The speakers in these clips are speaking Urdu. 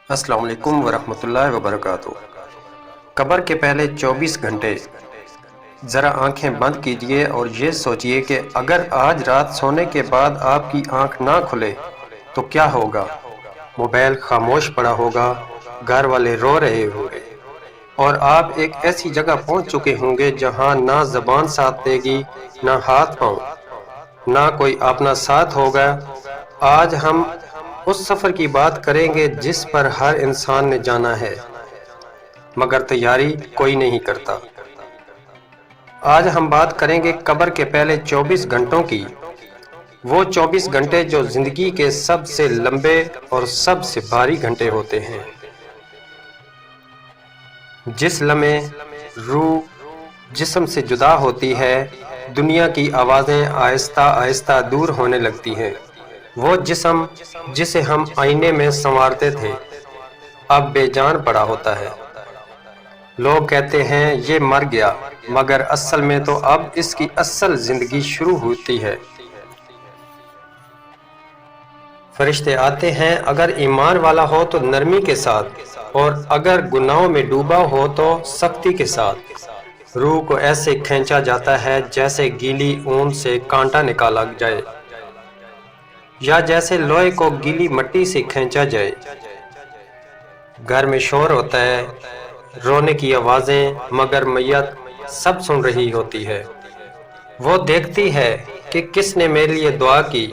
السلام علیکم ورحمۃ اللہ وبرکاتہ۔ قبر کے پہلے 24 گھنٹے ذرا آنکھیں بند کیجئے اور یہ سوچئے کہ اگر آج رات سونے کے بعد آپ کی آنکھ نہ کھلے تو کیا ہوگا۔ موبائل خاموش پڑا ہوگا، گھر والے رو رہے ہوں گے اور آپ ایک ایسی جگہ پہنچ چکے ہوں گے جہاں نہ زبان ساتھ دے گی، نہ ہاتھ پاؤں، نہ کوئی اپنا ساتھ ہوگا۔ آج ہم اس سفر کی بات کریں گے جس پر ہر انسان نے جانا ہے مگر تیاری کوئی نہیں کرتا۔ آج ہم بات کریں گے قبر کے پہلے 24 گھنٹوں کی، وہ 24 گھنٹے جو زندگی کے سب سے لمبے اور سب سے بھاری گھنٹے ہوتے ہیں۔ جس لمحے روح جسم سے جدا ہوتی ہے، دنیا کی آوازیں آہستہ آہستہ دور ہونے لگتی ہیں۔ وہ جسم جسے ہم آئینے میں سنوارتے تھے اب بے جان پڑا ہوتا ہے۔ لوگ کہتے ہیں یہ مر گیا، مگر اصل میں تو اب اس کی اصل زندگی شروع ہوتی ہے۔ فرشتے آتے ہیں، اگر ایمان والا ہو تو نرمی کے ساتھ، اور اگر گناہوں میں ڈوبا ہو تو سختی کے ساتھ۔ روح کو ایسے کھینچا جاتا ہے جیسے گیلی اون سے کانٹا نکالا جائے، یا جیسے لوہے کو گیلی مٹی سے کھینچا جائے۔ گھر میں شور ہوتا ہے، رونے کی آوازیں، مگر میت سب سن رہی ہوتی ہے۔ وہ دیکھتی ہے کہ کس نے میرے لیے دعا کی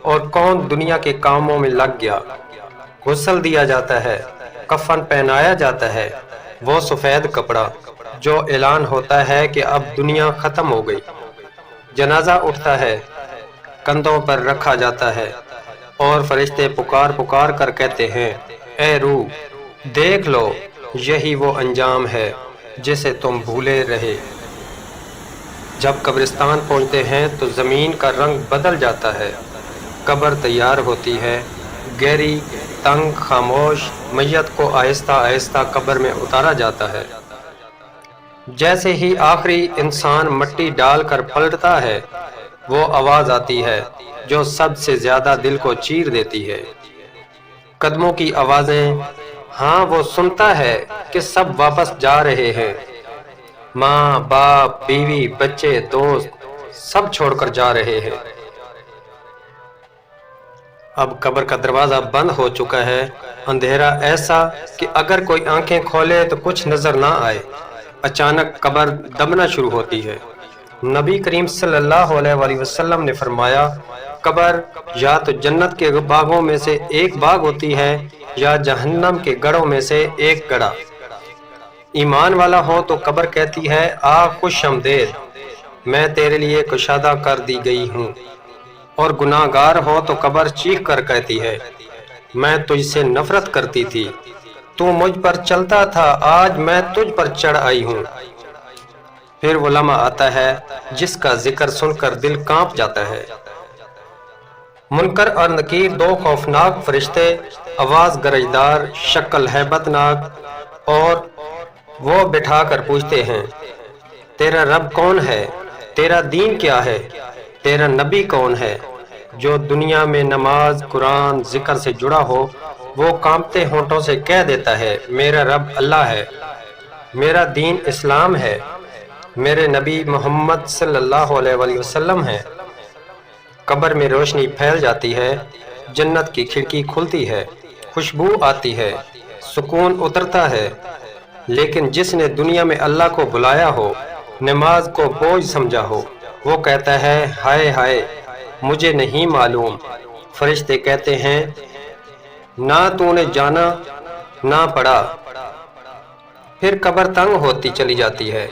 اور کون دنیا کے کاموں میں لگ گیا۔ غسل دیا جاتا ہے، کفن پہنایا جاتا ہے، وہ سفید کپڑا جو اعلان ہوتا ہے کہ اب دنیا ختم ہو گئی۔ جنازہ اٹھتا ہے، کندھوں پر رکھا جاتا ہے، اور فرشتے پکار پکار کر کہتے ہیں، اے روح دیکھ لو، یہی وہ انجام ہے جسے تم بھولے رہے۔ جب قبرستان پہنچتے ہیں تو زمین کا رنگ بدل جاتا ہے، قبر تیار ہوتی ہے، گہری، تنگ، خاموش۔ میت کو آہستہ آہستہ قبر میں اتارا جاتا ہے۔ جیسے ہی آخری انسان مٹی ڈال کر پلٹتا ہے، وہ آواز آتی ہے جو سب سے زیادہ دل کو چیر دیتی ہے۔ قدموں کی آوازیں، ہاں وہ سنتا ہے کہ سب واپس جا رہے ہیں۔ ماں، باپ، بیوی، بچے، دوست، سب چھوڑ کر جا رہے ہیں۔ اب قبر کا دروازہ بند ہو چکا ہے، اندھیرا ایسا کہ اگر کوئی آنکھیں کھولے تو کچھ نظر نہ آئے۔ اچانک قبر دبنا شروع ہوتی ہے۔ نبی کریم صلی اللہ علیہ وآلہ وسلم نے فرمایا، قبر یا تو جنت کے باغوں میں سے ایک باغ ہوتی ہے یا جہنم کے گڑھوں میں سے ایک گڑھا۔ ایمان والا ہو تو قبر کہتی ہے، آ خوش آمدید، میں تیرے لیے کشادہ کر دی گئی ہوں۔ اور گناہ گار ہو تو قبر چیخ کر کہتی ہے، میں تجھ سے نفرت کرتی تھی، تو مجھ پر چلتا تھا، آج میں تجھ پر چڑھ آئی ہوں۔ پھر وہ لمحہ آتا ہے جس کا ذکر سن کر دل کانپ جاتا ہے۔ منکر اور نکیر، دو خوفناک فرشتے، آواز گرجدار، شکل ہیبت ناک، اور وہ بٹھا کر پوچھتے ہیں، تیرا رب کون ہے؟ تیرا دین کیا ہے؟ تیرا نبی کون ہے؟ جو دنیا میں نماز، قرآن، ذکر سے جڑا ہو، وہ کانپتے ہونٹوں سے کہہ دیتا ہے، میرا رب اللہ ہے، میرا دین اسلام ہے، میرے نبی محمد صلی اللہ علیہ وآلہ وسلم ہیں۔ قبر میں روشنی پھیل جاتی ہے، جنت کی کھڑکی کھلتی ہے، خوشبو آتی ہے، سکون اترتا ہے۔ لیکن جس نے دنیا میں اللہ کو بلایا ہو، نماز کو بوجھ سمجھا ہو، وہ کہتا ہے، ہائے ہائے مجھے نہیں معلوم۔ فرشتے کہتے ہیں، نہ تو نے جانا نہ پڑھا۔ پھر قبر تنگ ہوتی چلی جاتی ہے،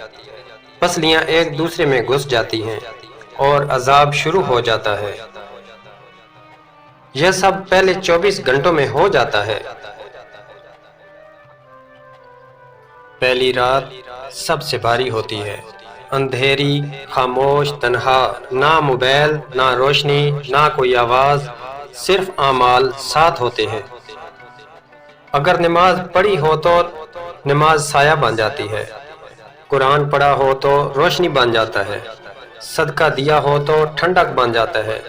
پسلیاں ایک دوسرے میں گھس جاتی ہیں اور عذاب شروع ہو جاتا ہے۔ یہ سب پہلے 24 گھنٹوں میں ہو جاتا ہے۔ پہلی رات سب سے بھاری ہوتی ہے، اندھیری، خاموش، تنہا، نہ موبائل، نہ روشنی، نہ کوئی آواز، صرف اعمال ساتھ ہوتے ہیں۔ اگر نماز پڑھی ہو تو نماز سایہ بن جاتی ہے، قرآن پڑھا ہو تو روشنی بن جاتا ہے، صدقہ دیا ہو تو ٹھنڈک بن جاتا ہے،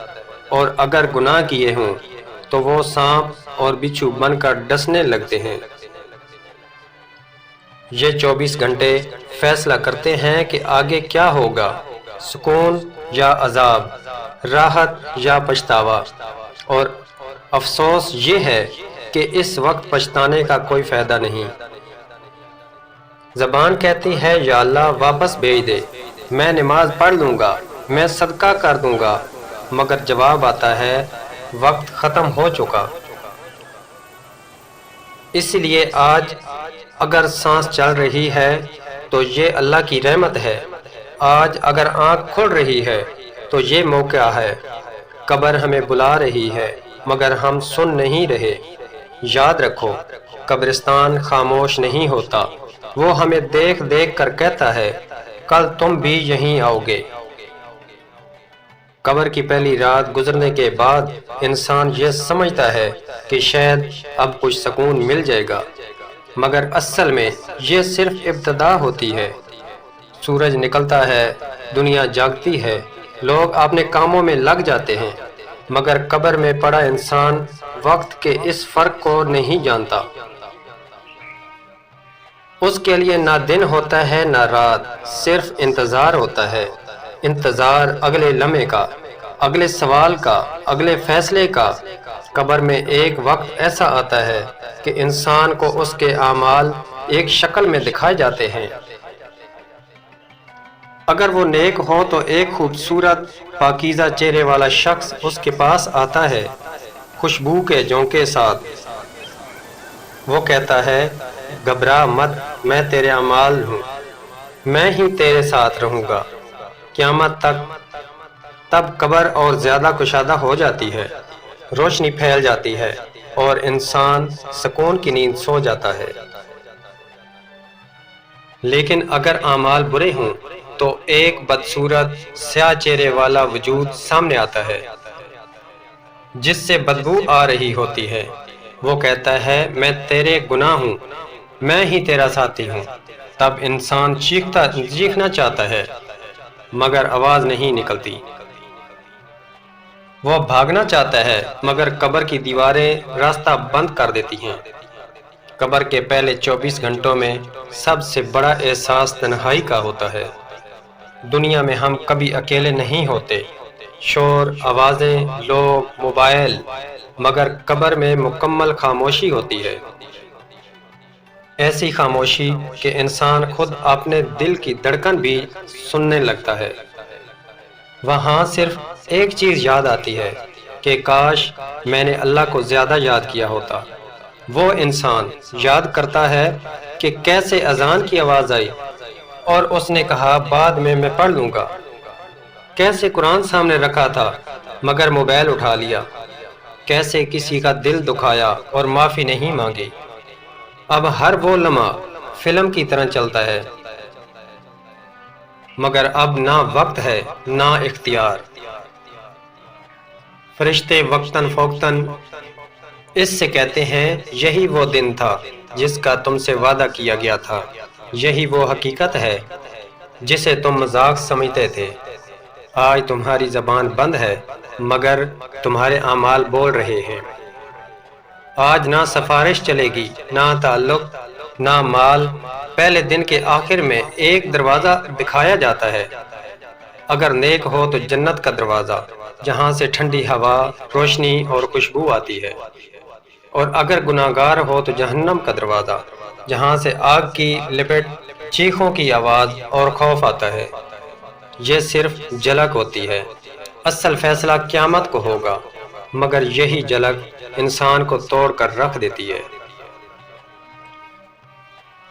اور اگر گناہ کیے ہوں تو وہ سانپ اور بچھو بن کر ڈسنے لگتے ہیں۔ یہ 24 گھنٹے فیصلہ کرتے ہیں کہ آگے کیا ہوگا، سکون یا عذاب، راحت یا پچھتاوا۔ اور افسوس یہ ہے کہ اس وقت پچھتانے کا کوئی فائدہ نہیں۔ زبان کہتی ہے یا اللہ واپس بھیج دے، میں نماز پڑھ لوں گا، میں صدقہ کر دوں گا، مگر جواب آتا ہے وقت ختم ہو چکا۔ اس لیے آج اگر سانس چل رہی ہے تو یہ اللہ کی رحمت ہے۔ آج اگر آنکھ کھل رہی ہے تو یہ موقع ہے۔ قبر ہمیں بلا رہی ہے مگر ہم سن نہیں رہے۔ یاد رکھو، قبرستان خاموش نہیں ہوتا، وہ ہمیں دیکھ دیکھ کر کہتا ہے کل تم بھی یہیں آؤ گے۔ قبر کی پہلی رات گزرنے کے بعد انسان یہ سمجھتا ہے کہ شاید اب کچھ سکون مل جائے گا، مگر اصل میں یہ صرف ابتدا ہوتی ہے۔ سورج نکلتا ہے، دنیا جاگتی ہے، لوگ اپنے کاموں میں لگ جاتے ہیں، مگر قبر میں پڑا انسان وقت کے اس فرق کو نہیں جانتا۔ اس کے لیے نہ دن ہوتا ہے نہ رات، صرف انتظار ہوتا ہے۔ انتظار اگلے لمحے کا، اگلے سوال کا، اگلے فیصلے کا۔ قبر میں ایک وقت ایسا آتا ہے کہ انسان کو اس کے اعمال ایک شکل میں دکھائے جاتے ہیں۔ اگر وہ نیک ہو تو ایک خوبصورت پاکیزہ چہرے والا شخص اس کے پاس آتا ہے، خوشبو کے جھونکے ساتھ۔ وہ کہتا ہے گھبرا مت، میں تیرے اعمال ہوں، میں ہی تیرے ساتھ رہوں گا قیامت تک۔ تب قبر اور زیادہ کشادہ ہو جاتی ہے، روشنی پھیل جاتی ہے اور انسان سکون کی نیند سو جاتا ہے۔ لیکن اگر اعمال برے ہوں تو ایک بدصورت سیاہ چہرے والا وجود سامنے آتا ہے جس سے بدبو آ رہی ہوتی ہے۔ وہ کہتا ہے میں تیرے گناہ ہوں، میں ہی تیرا ساتھی ہوں۔ تب انسان چیخنا چاہتا ہے مگر آواز نہیں نکلتی۔ وہ بھاگنا چاہتا ہے مگر قبر کی دیواریں راستہ بند کر دیتی ہیں۔ قبر کے پہلے 24 گھنٹوں میں سب سے بڑا احساس تنہائی کا ہوتا ہے۔ دنیا میں ہم کبھی اکیلے نہیں ہوتے، شور، آوازیں، لوگ، موبائل، مگر قبر میں مکمل خاموشی ہوتی ہے۔ ایسی خاموشی کہ انسان خود اپنے دل کی دھڑکن بھی سننے لگتا ہے۔ وہاں صرف ایک چیز یاد آتی ہے کہ کاش میں نے اللہ کو زیادہ یاد کیا ہوتا۔ وہ انسان یاد کرتا ہے کہ کیسے اذان کی آواز آئی اور اس نے کہا بعد میں پڑھ لوں گا، کیسے قرآن سامنے رکھا تھا مگر موبائل اٹھا لیا، کیسے کسی کا دل دکھایا اور معافی نہیں مانگی۔ اب ہر وہ لمحہ فلم کی طرح چلتا ہے، مگر اب نہ وقت ہے نہ اختیار۔ فرشتے وقتاً فوقتاً اس سے کہتے ہیں یہی وہ دن تھا جس کا تم سے وعدہ کیا گیا تھا، یہی وہ حقیقت ہے جسے تم مذاق سمجھتے تھے۔ آج تمہاری زبان بند ہے مگر تمہارے اعمال بول رہے ہیں۔ آج نہ سفارش چلے گی، نہ تعلق، نہ مال۔ پہلے دن کے آخر میں ایک دروازہ دکھایا جاتا ہے، اگر نیک ہو تو جنت کا دروازہ جہاں سے ٹھنڈی ہوا، روشنی اور خوشبو آتی ہے، اور اگر گناہگار ہو تو جہنم کا دروازہ جہاں سے آگ کی لپٹ، چیخوں کی آواز اور خوف آتا ہے۔ یہ صرف جھلک ہوتی ہے، اصل فیصلہ قیامت کو ہوگا، مگر یہی جھلک انسان کو توڑ کر رکھ دیتی ہے۔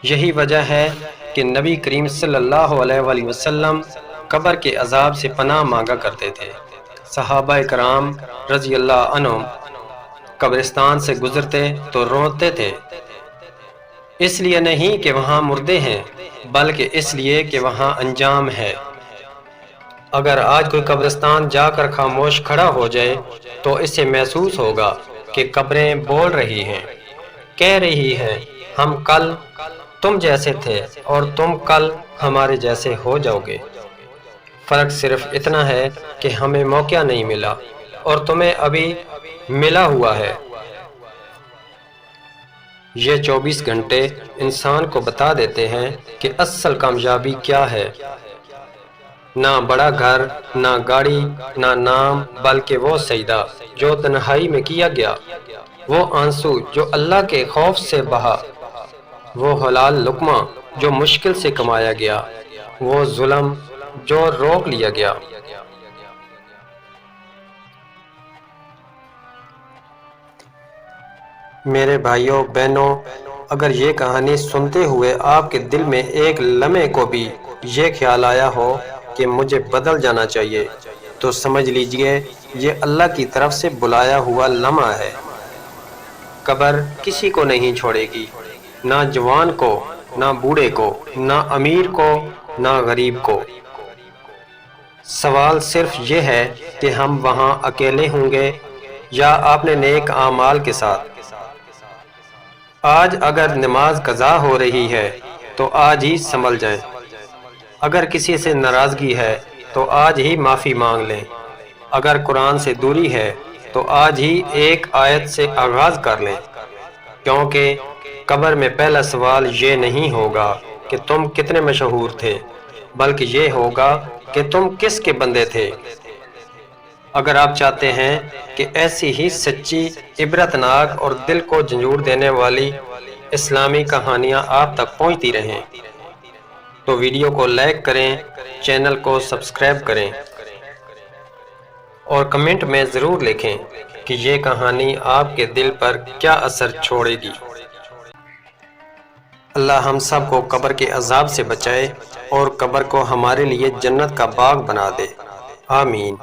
یہی وجہ ہے کہ نبی کریم صلی اللہ علیہ وآلہ وسلم قبر کے عذاب سے پناہ مانگا کرتے تھے۔ صحابہ کرام رضی اللہ عنہم قبرستان سے گزرتے تو روتے تھے، اس لیے نہیں کہ وہاں مردے ہیں بلکہ اس لیے کہ وہاں انجام ہے۔ اگر آج کوئی قبرستان جا کر خاموش کھڑا ہو جائے تو اسے محسوس ہوگا کہ قبریں بول رہی ہیں، کہہ رہی ہیں ہم کل تم جیسے تھے اور تم کل ہمارے جیسے ہو جاؤ گے۔ فرق صرف اتنا ہے کہ ہمیں موقع نہیں ملا، اور تمہیں ابھی ملا ہوا ہے۔ یہ 24 گھنٹے انسان کو بتا دیتے ہیں کہ اصل کامیابی کیا ہے۔ نہ بڑا گھر، نہ گاڑی، نہ نام، بلکہ وہ سجدہ جو تنہائی میں کیا گیا، وہ آنسو جو اللہ کے خوف سے بہا، وہ حلال لقمہ جو مشکل سے کمایا گیا، وہ ظلم جو روک لیا گیا۔ میرے بھائیوں بہنوں، اگر یہ کہانی سنتے ہوئے آپ کے دل میں ایک لمحے کو بھی یہ خیال آیا ہو کہ مجھے بدل جانا چاہیے، تو سمجھ لیجئے یہ اللہ کی طرف سے بلایا ہوا لمحہ ہے۔ قبر کسی کو نہیں چھوڑے گی، نہ جوان کو، نہ بوڑھے کو، نہ امیر کو، نہ غریب کو۔ سوال صرف یہ ہے کہ ہم وہاں اکیلے ہوں گے یا اپنے نیک اعمال کے ساتھ۔ آج اگر نماز قضا ہو رہی ہے تو آج ہی سنبھل جائیں۔ اگر کسی سے ناراضگی ہے تو آج ہی معافی مانگ لیں۔ اگر قرآن سے دوری ہے تو آج ہی ایک آیت سے آغاز کر لیں، کیونکہ قبر میں پہلا سوال یہ نہیں ہوگا کہ تم کتنے مشہور تھے، بلکہ یہ ہوگا کہ تم کس کے بندے تھے۔ اگر آپ چاہتے ہیں کہ ایسی ہی سچی، عبرتناک اور دل کو جھنجھوڑ دینے والی اسلامی کہانیاں آپ تک پہنچتی رہیں تو ویڈیو کو لائک کریں، چینل کو سبسکرائب کریں اور کمنٹ میں ضرور لکھیں کہ یہ کہانی آپ کے دل پر کیا اثر چھوڑے گی۔ اللہ ہم سب کو قبر کے عذاب سے بچائے اور قبر کو ہمارے لیے جنت کا باغ بنا دے۔ آمین۔